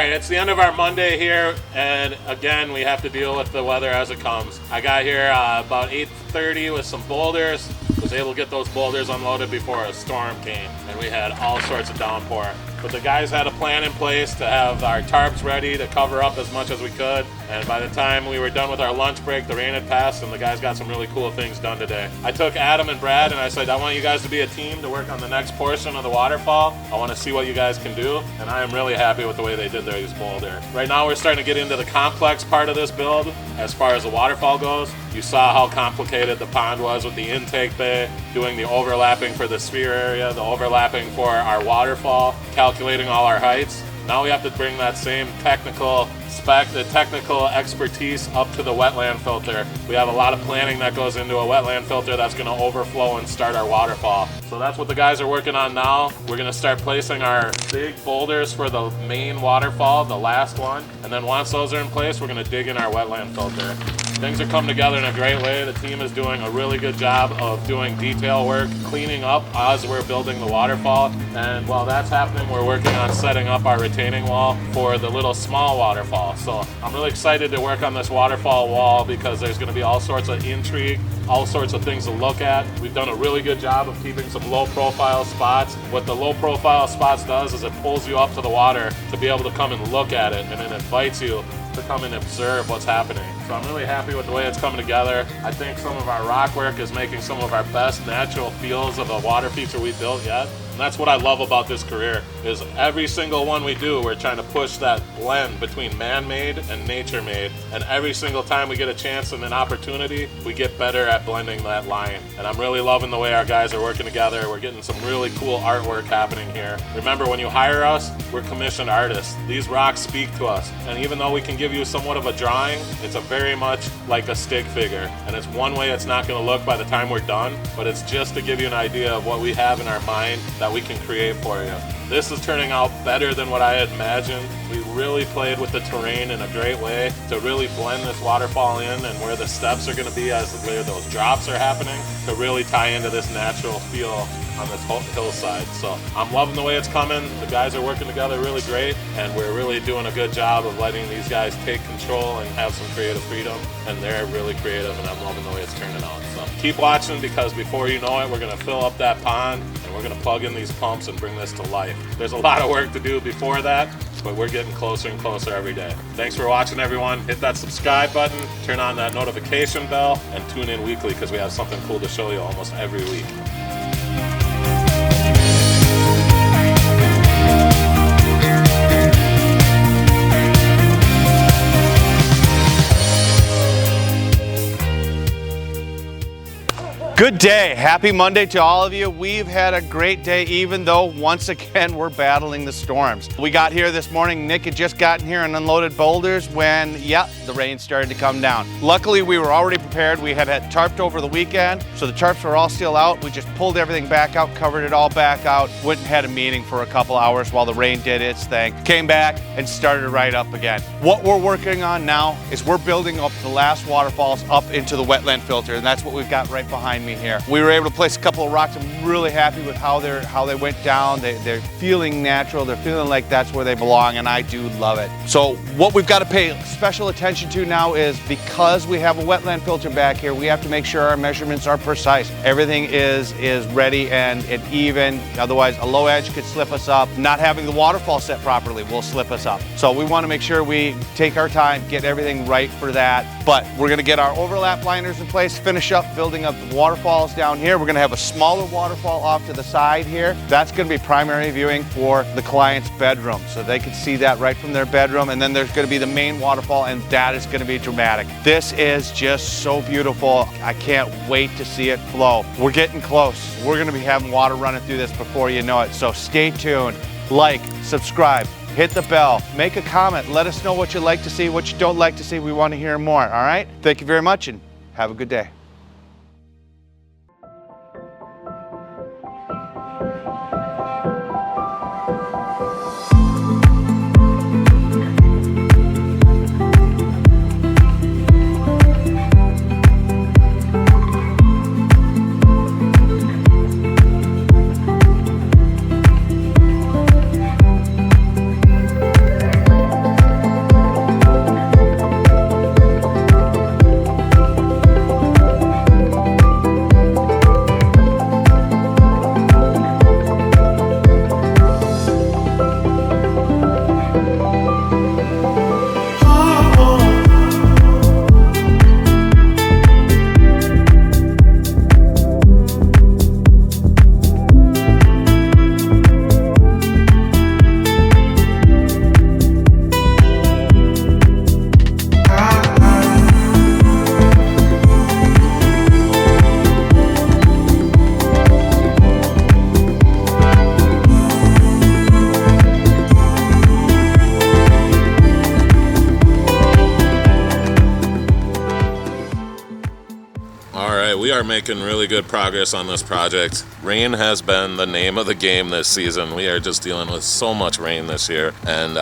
right, it's the end of our Monday here, and again, we have to deal with the weather as it comes. I got here about 8:30 with some boulders. Was able to get those boulders unloaded before a storm came, and we had all sorts of downpour. But the guys had a plan in place to have our tarps ready to cover up as much as we could. And by the time we were done with our lunch break, the rain had passed, and the guys got some really cool things done today. I took Adam and Brad and I said, I want you guys to be a team to work on the next portion of the waterfall. I want to see what you guys can do, and I am really happy with the way they did these boulders. Right now we're starting to get into the complex part of this build as far as the waterfall goes. You saw how complicated the pond was with the intake bay, doing the overlapping for the sphere area, the overlapping for our waterfall, calculating all our heights. Now we have to bring that same technical expertise up to the wetland filter. We have a lot of planning that goes into a wetland filter that's going to overflow and start our waterfall. So that's what the guys are working on now. We're going to start placing our big boulders for the main waterfall, the last one. And then once those are in place, we're going to dig in our wetland filter. Things are coming together in a great way. The team is doing a really good job of doing detail work, cleaning up as we're building the waterfall. And while that's happening, we're working on setting up our retaining wall for the little small waterfall. So I'm really excited to work on this waterfall wall because there's going to be all sorts of intrigue, all sorts of things to look at. We've done a really good job of keeping some low profile spots. What the low profile spots does is it pulls you up to the water to be able to come and look at it, and it invites you to come and observe what's happening. So I'm really happy with the way it's coming together. I think some of our rock work is making some of our best natural feels of a water feature we built yet. And that's what I love about this career, is every single one we do, we're trying to push that blend between man-made and nature-made. And every single time we get a chance and an opportunity, we get better at blending that line. And I'm really loving the way our guys are working together. We're getting some really cool artwork happening here. Remember, when you hire us, we're commissioned artists. These rocks speak to us. And even though we can give you somewhat of a drawing, it's a very much like a stick figure. And it's one way it's not going to look by the time we're done, but it's just to give you an idea of what we have in our mind that we can create for you. This is turning out better than what I had imagined. We really played with the terrain in a great way to really blend this waterfall in, and where the steps are going to be as where those drops are happening to really tie into this natural feel on this whole hillside. So I'm loving the way it's coming. The guys are working together really great, and we're really doing a good job of letting these guys take control and have some creative freedom, and they're really creative, and I'm loving the way it's turning out. So keep watching, because before you know it, we're going to fill up that pond and we're going to plug in these pumps and bring this to life. There's a lot of work to do before that, but we're getting closer and closer every day. Thanks for watching, everyone. Hit that subscribe button, turn on that notification bell, and tune in weekly, because we have something cool to show you almost every week. Good day. Happy Monday to all of you. We've had a great day, even though once again we're battling the storms. We got here this morning. Nick had just gotten here and unloaded boulders when, the rain started to come down. Luckily, we were already prepared. We had tarped over the weekend, so the tarps were all still out. We just pulled everything back out, covered it all back out, went and had a meeting for a couple hours while the rain did its thing. Came back and started right up again. What we're working on now is we're building up the last waterfalls up into the wetland filter, and that's what we've got right behind me here. We were able to place a couple of rocks. I'm really happy with how they went down. They're feeling natural. They're feeling like that's where they belong, and I do love it. So what we've got to pay special attention to now is, because we have a wetland filter back here, we have to make sure our measurements are precise. Everything is ready and even. Otherwise, a low edge could slip us up. Not having the waterfall set properly will slip us up. So we want to make sure we take our time, get everything right for that. But we're going to get our overlap liners in place, finish up building up the waterfalls down here. We're going to have a smaller waterfall off to the side here. That's going to be primary viewing for the client's bedroom, so they can see that right from their bedroom. And then there's going to be the main waterfall, and that is going to be dramatic. This is just so beautiful. I can't wait to see it flow. We're getting close. We're going to be having water running through this before you know it. So stay tuned, like, subscribe, hit the bell, make a comment, let us know what you like to see, what you don't like to see. We want to hear more, all right? Thank you very much, and have a good day. All right, we are making really good progress on this project. Rain has been the name of the game this season. We are just dealing with so much rain this year. And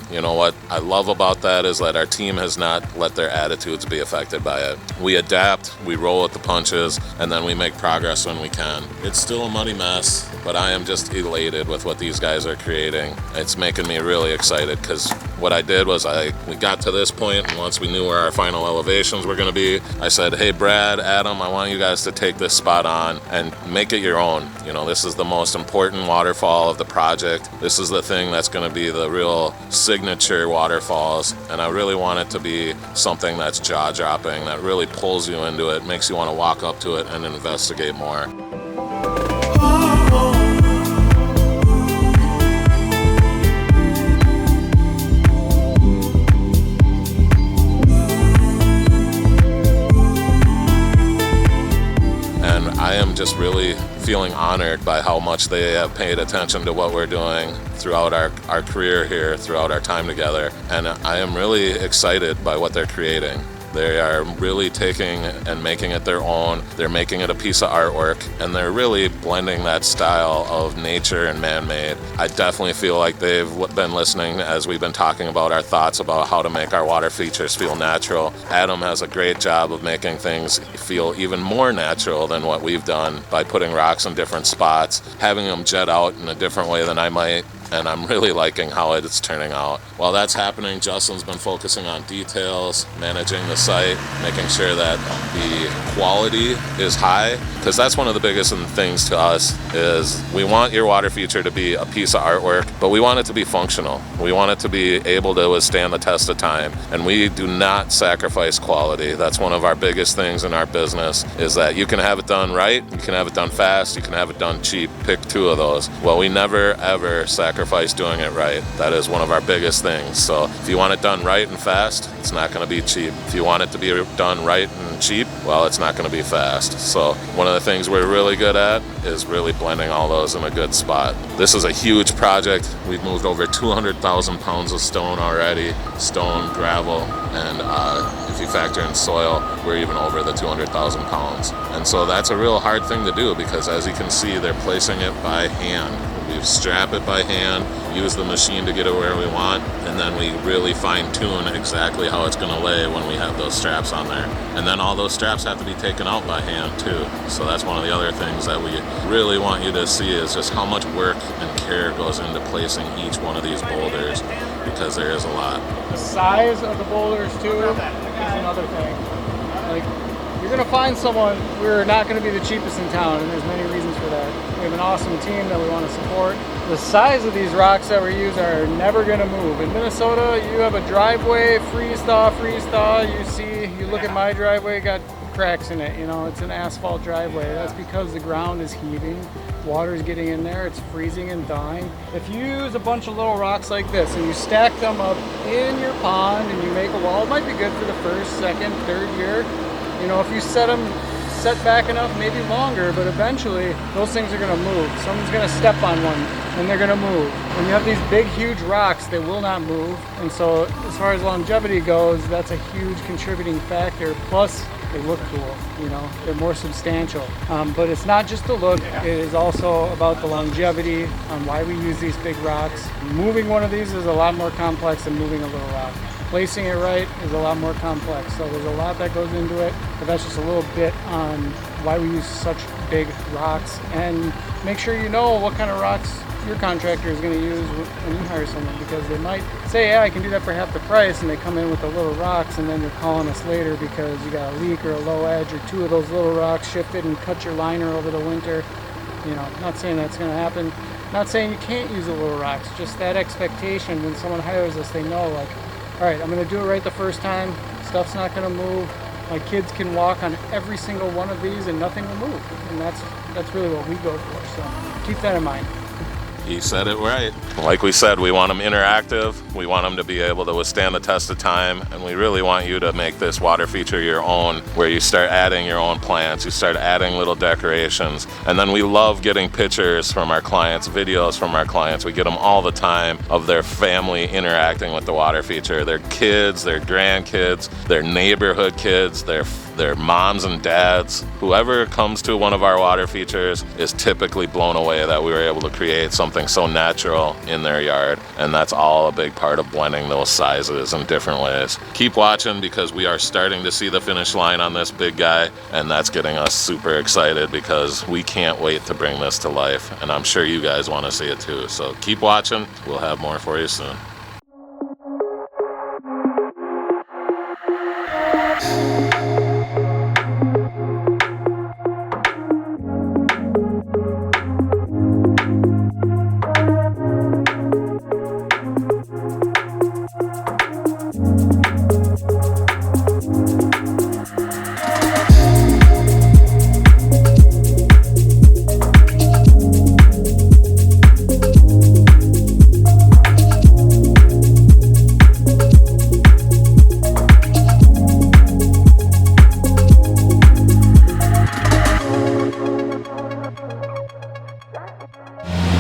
you know what I love about that is that our team has not let their attitudes be affected by it. We adapt, we roll with the punches, and then we make progress when we can. It's still a muddy mess, but I am just elated with what these guys are creating. It's making me really excited because what I did was we got to this point, and once we knew where our final elevations were going to be, I said, hey, Brad, Adam, I want you guys to take this spot on and make it your own. You know, this is the most important waterfall of the project. This is the thing that's going to be the real signature waterfalls, and I really want it to be something that's jaw-dropping, that really pulls you into it, makes you want to walk up to it and investigate more. I am just really feeling honored by how much they have paid attention to what we're doing throughout our career here, throughout our time together. And I am really excited by what they're creating. They are really taking and making it their own. They're making it a piece of artwork, and they're really blending that style of nature and man-made. I definitely feel like they've been listening as we've been talking about our thoughts about how to make our water features feel natural. Adam has a great job of making things feel even more natural than what we've done by putting rocks in different spots, having them jet out in a different way than I might. And I'm really liking how it's turning out. While that's happening, Justin's been focusing on details, managing the site, making sure that the quality is high, because that's one of the biggest things to us is we want your water feature to be a piece of artwork, but we want it to be functional. We want it to be able to withstand the test of time, and we do not sacrifice quality. That's one of our biggest things in our business is that you can have it done right, you can have it done fast, you can have it done cheap. Pick two of those. Well, we never ever sacrifice doing it right. That is one of our biggest things. So if you want it done right and fast, it's not going to be cheap. If you want it to be done right and cheap, well, it's not going to be fast. So one of the things we're really good at is really blending all those in a good spot. This is a huge project. We've moved over 200,000 pounds of stone already, stone, gravel, and if you factor in soil, we're even over the 200,000 pounds. And so that's a real hard thing to do because as you can see, they're placing it by hand. We strap it by hand, use the machine to get it where we want, and then we really fine-tune exactly how it's going to lay when we have those straps on there. And then all those straps have to be taken out by hand too. So that's one of the other things that we really want you to see is just how much work and care goes into placing each one of these boulders, because there is a lot. The size of the boulders too is another thing. Like, you're going to find someone, we're not going to be the cheapest in town, and there's many reasons for that. We have an awesome team that we want to support. The size of these rocks that we use are never going to move. In Minnesota, you have a driveway, freeze thaw. You look at my driveway, got cracks in it, you know, it's an asphalt driveway. That's because the ground is heaving, water's getting in there, it's freezing and thawing. If you use a bunch of little rocks like this and you stack them up in your pond and you make a wall, it might be good for the first, second, third year. You know, if you set back enough, maybe longer, but eventually those things are going to move. Someone's going to step on one and they're going to move. When you have these big, huge rocks, they will not move. And so as far as longevity goes, that's a huge contributing factor. Plus, they look cool, you know, they're more substantial. But it's not just the look, it is also about the longevity on why we use these big rocks. Moving one of these is a lot more complex than moving a little rock. Placing it right is a lot more complex, so there's a lot that goes into it, but that's just a little bit on why we use such big rocks. And make sure you know what kind of rocks your contractor is going to use when you hire someone, because they might say, yeah, I can do that for half the price, and they come in with the little rocks, and then you're calling us later because you got a leak or a low edge or two of those little rocks shifted and cut your liner over the winter. You know, not saying that's going to happen, not saying you can't use the little rocks, just that expectation when someone hires us, they know, like, all right, I'm going to do it right the first time. Stuff's not going to move. My kids can walk on every single one of these and nothing will move. And that's really what we go for. So keep that in mind. He said it right. Like we said, we want them interactive. We want them to be able to withstand the test of time. And we really want you to make this water feature your own, where you start adding your own plants, you start adding little decorations. And then we love getting pictures from our clients, videos from our clients. We get them all the time of their family interacting with the water feature. Their kids, their grandkids, their neighborhood kids, their moms and dads. Whoever comes to one of our water features is typically blown away that we were able to create something so natural in their yard. And that's all a big part of blending those sizes in different ways. Keep watching, because we are starting to see the finish line on this big guy, and that's getting us super excited because we can't wait to bring this to life. And I'm sure you guys want to see it too. So keep watching. We'll have more for you soon.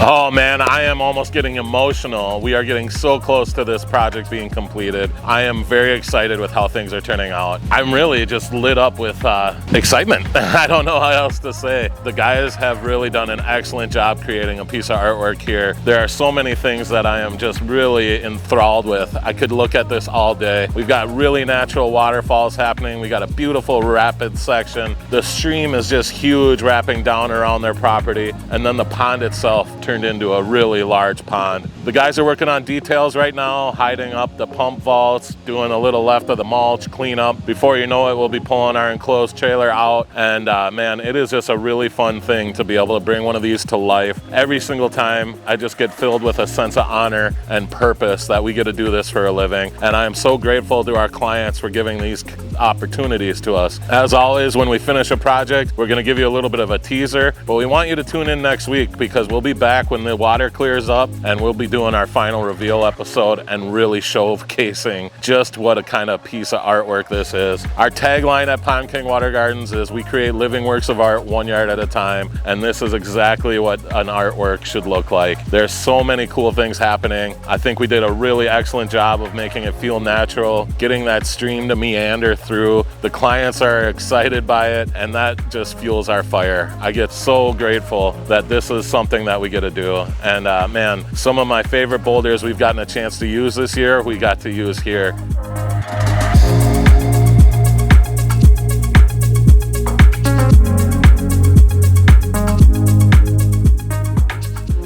Oh man, I am almost getting emotional. We are getting so close to this project being completed. I am very excited with how things are turning out. I'm really just lit up with excitement. I don't know how else to say. The guys have really done an excellent job creating a piece of artwork here. There are so many things that I am just really enthralled with. I could look at this all day. We've got really natural waterfalls happening. We got a beautiful rapid section. The stream is just huge, wrapping down around their property. And then the pond itself turned into a really large pond. The guys are working on details right now, hiding up the pump vaults, doing a little left of the mulch cleanup. Before you know it, we'll be pulling our enclosed trailer out. And man, it is just a really fun thing to be able to bring one of these to life. Every single time, I just get filled with a sense of honor and purpose that we get to do this for a living. And I am so grateful to our clients for giving these opportunities to us. As always, when we finish a project, we're gonna give you a little bit of a teaser, but we want you to tune in next week, because we'll be back when the water clears up, and we'll be doing our final reveal episode and really showcasing just what a kind of piece of artwork this is. Our tagline at Pond King Water Gardens is, we create living works of art one yard at a time, and this is exactly what an artwork should look like. There's so many cool things happening. I think we did a really excellent job of making it feel natural, getting that stream to meander through. The clients are excited by it, and that just fuels our fire. I get so grateful that this is something that we get to do. And man, some of my favorite boulders we've gotten a chance to use this year, we got to use here.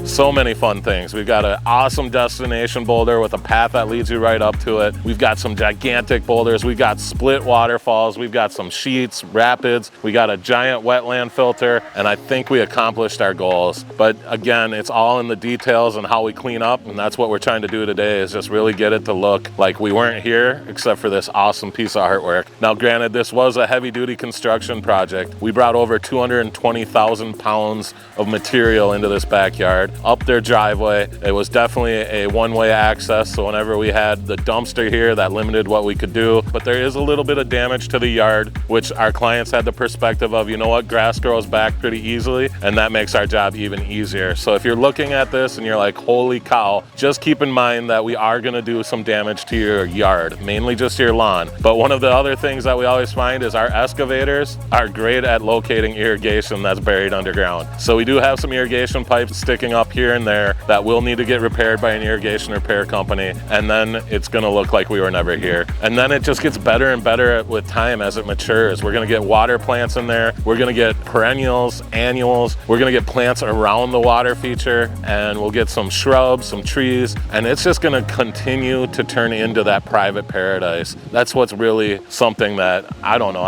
So many fun things. We've got an awesome destination boulder with a path that leads you right up to it. We've got some gigantic boulders. We've got split waterfalls. We've got some sheets, rapids. We got a giant wetland filter, and I think we accomplished our goals. But again, it's all in the details and how we clean up, and that's what we're trying to do today, is just really get it to look like we weren't here except for this awesome piece of artwork. Now, granted, this was a heavy-duty construction project. We brought over 220,000 pounds of material into this backyard, up their driveway. It was definitely a one-way access, so whenever we had the dumpster here, that limited what we could do. But there is a little bit of damage to the yard, which our clients had the perspective of, you know what, grass grows back pretty easily, and that makes our job even easier. So if you're looking at this and you're like, holy cow, just keep in mind that we are gonna do some damage to your yard, mainly just your lawn. But one of the other things that we always find is our excavators are great at locating irrigation that's buried underground. So we do have some irrigation pipes sticking up here and there that will need to get repaired by an irrigation repair company, and then it's going to look like we were never here. And then it just gets better and better with time as it matures. We're going to get water plants in there. We're going to get perennials, annuals. We're going to get plants around the water feature, and we'll get some shrubs, some trees, and it's just going to continue to turn into that private paradise. That's what's really something that, I don't know,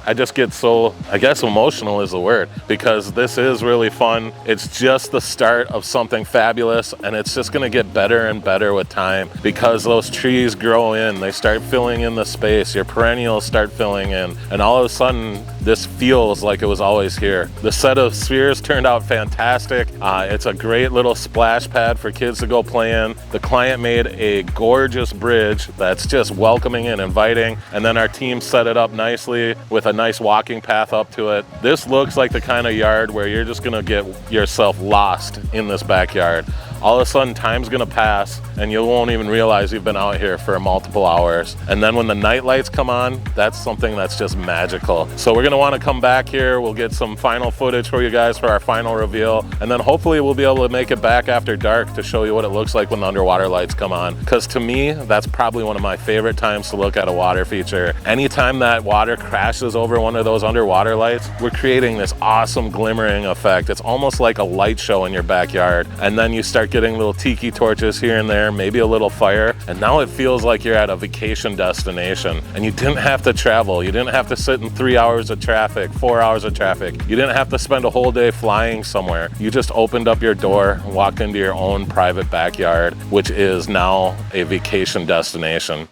I just get so, I guess emotional is the word, because this is really fun. It's just the start of something fabulous, and it's just gonna get better and better with time because those trees grow in, they start filling in the space, your perennials start filling in, and all of a sudden this feels like it was always here. The set of spheres turned out fantastic. It's a great little splash pad for kids to go play in. The client made a gorgeous bridge that's just welcoming and inviting, and then our team set it up nicely with a nice walking path up to it. This looks like the kind of yard where you're just gonna get yourself lost in this backyard. All of a sudden time's gonna pass and you won't even realize you've been out here for multiple hours. And then when the night lights come on, that's something that's just magical. So we're gonna wanna come back here, we'll get some final footage for you guys for our final reveal, and then hopefully we'll be able to make it back after dark to show you what it looks like when the underwater lights come on. Because to me, that's probably one of my favorite times to look at a water feature. Anytime that water crashes over one of those underwater lights, we're creating this awesome glimmering effect. It's almost like a light show in your backyard. And then you start getting little tiki torches here and there, maybe a little fire, and now it feels like you're at a vacation destination. And you didn't have to travel. You didn't have to sit in 3 hours of traffic, 4 hours of traffic. You didn't have to spend a whole day flying somewhere. You just opened up your door, walked into your own private backyard, which is now a vacation destination.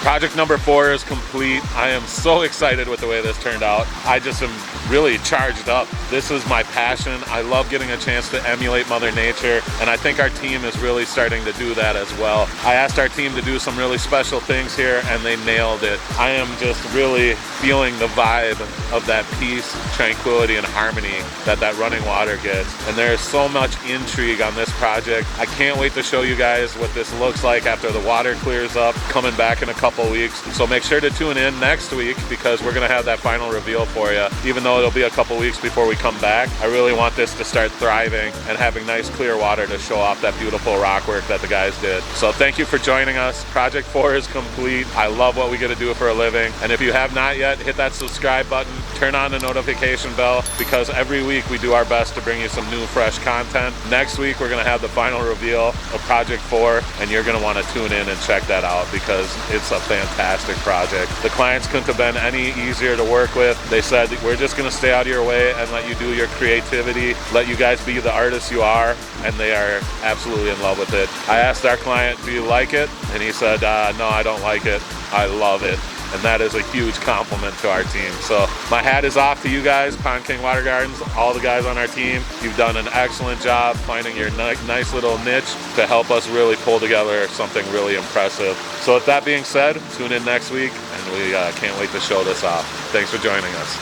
Project number 4 is complete. I am so excited with the way this turned out. I just am really charged up. This is my passion. I love getting a chance to emulate Mother Nature, and I think our team is really starting to do that as well. I asked our team to do some really special things here, and they nailed it. I am just really feeling the vibe of that peace, tranquility, and harmony that running water gets. And there is so much intrigue on this project. I can't wait to show you guys what this looks like after the water clears up, coming back in a couple weeks. So make sure to tune in next week because we're gonna have that final reveal for you. Even though it'll be a couple weeks before we come back, I really want this to start thriving and having nice clear water to show off that beautiful rock work that the guys did. So thank you for joining us. Project 4 is complete. I love what we get to do for a living. And if you have not yet, hit that subscribe button, turn on the notification bell, because every week we do our best to bring you some new, fresh content. Next week, we're gonna have the final reveal of Project 4, and you're gonna wanna tune in and check that out because it's a fantastic project. The clients couldn't have been any easier to work with. They said, we're just gonna stay out of your way and let you do your creativity, let you guys be the artists you are, and they are absolutely in love with it. I asked our client, do you like it? And he said, no, I don't like it. I love it. And that is a huge compliment to our team. So my hat is off to you guys, Pond King Water Gardens, all the guys on our team. You've done an excellent job finding your nice little niche to help us really pull together something really impressive. So with that being said, tune in next week, and we can't wait to show this off. Thanks for joining us.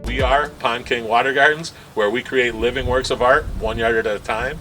We are Pond King Water Gardens, where we create living works of art, 1 yard at a time.